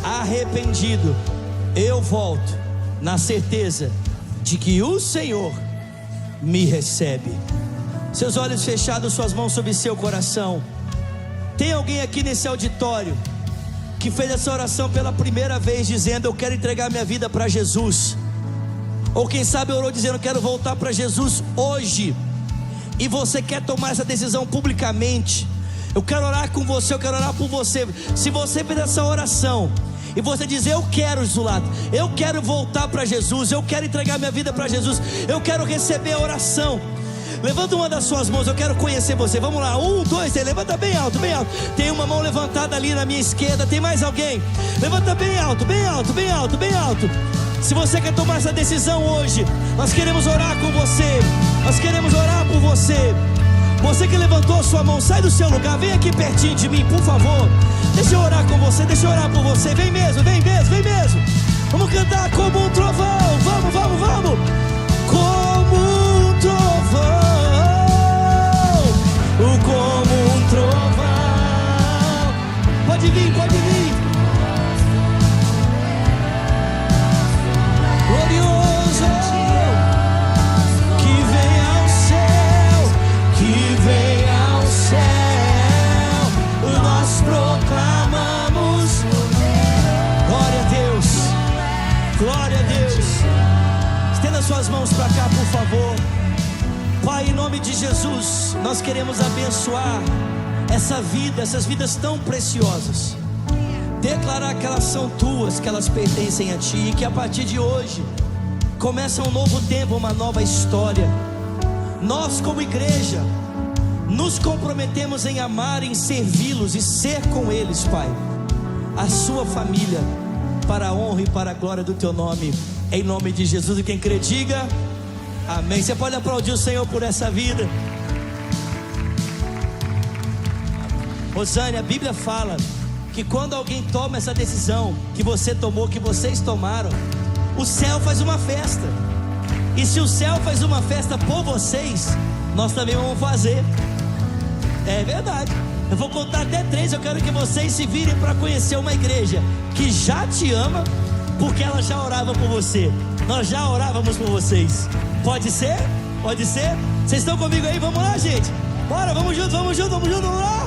arrependido, eu volto na certeza de que o Senhor me recebe. Seus olhos fechados, suas mãos sobre seu coração. Tem alguém aqui nesse auditório que fez essa oração pela primeira vez, dizendo: eu quero entregar minha vida para Jesus? Ou quem sabe orou dizendo: eu quero voltar para Jesus hoje, e você quer tomar essa decisão publicamente? Eu quero orar com você, eu quero orar por você. Se você fez essa oração e você dizer: eu quero, Zulato, eu quero voltar para Jesus, eu quero entregar minha vida para Jesus, eu quero receber a oração, levanta uma das suas mãos, eu quero conhecer você. Vamos lá, 1, 2, 3, levanta bem alto, bem alto. Tem uma mão levantada ali na minha esquerda, tem mais alguém? Levanta bem alto, bem alto, bem alto, bem alto. Se você quer tomar essa decisão hoje, nós queremos orar com você, nós queremos orar por você. Você que levantou a sua mão, sai do seu lugar, vem aqui pertinho de mim, por favor. Deixa eu orar com você, deixa eu orar por você. Vem mesmo, vem mesmo, vem mesmo. Vamos cantar como um trovão, vamos, vamos, vamos. Como um trovão, como um trovão. Pode vir, pode vir. Glorioso, que venha ao céu, que venha ao céu, nós proclamamos. Glória a Deus, glória a Deus. Estenda suas mãos para cá, por favor. Pai, em nome de Jesus, nós queremos abençoar essa vida, essas vidas tão preciosas. Declarar que elas são tuas, que elas pertencem a ti, e que a partir de hoje começa um novo tempo, uma nova história. Nós, como igreja, nos comprometemos em amar, em servi-los e ser com eles, Pai, a sua família, para a honra e para a glória do teu nome, em nome de Jesus. E quem crê, diga amém. Você pode aplaudir o Senhor por essa vida. Rosane, a Bíblia fala que quando alguém toma essa decisão que você tomou, que vocês tomaram, o céu faz uma festa. E se o céu faz uma festa por vocês, nós também vamos fazer. É verdade. Eu vou contar até 3. Eu quero que vocês se virem para conhecer uma igreja que já te ama, porque ela já orava por você. Nós já orávamos por vocês. Pode ser? Pode ser? Vocês estão comigo aí? Vamos lá, gente. Bora, vamos junto, vamos junto, vamos junto, vamos lá.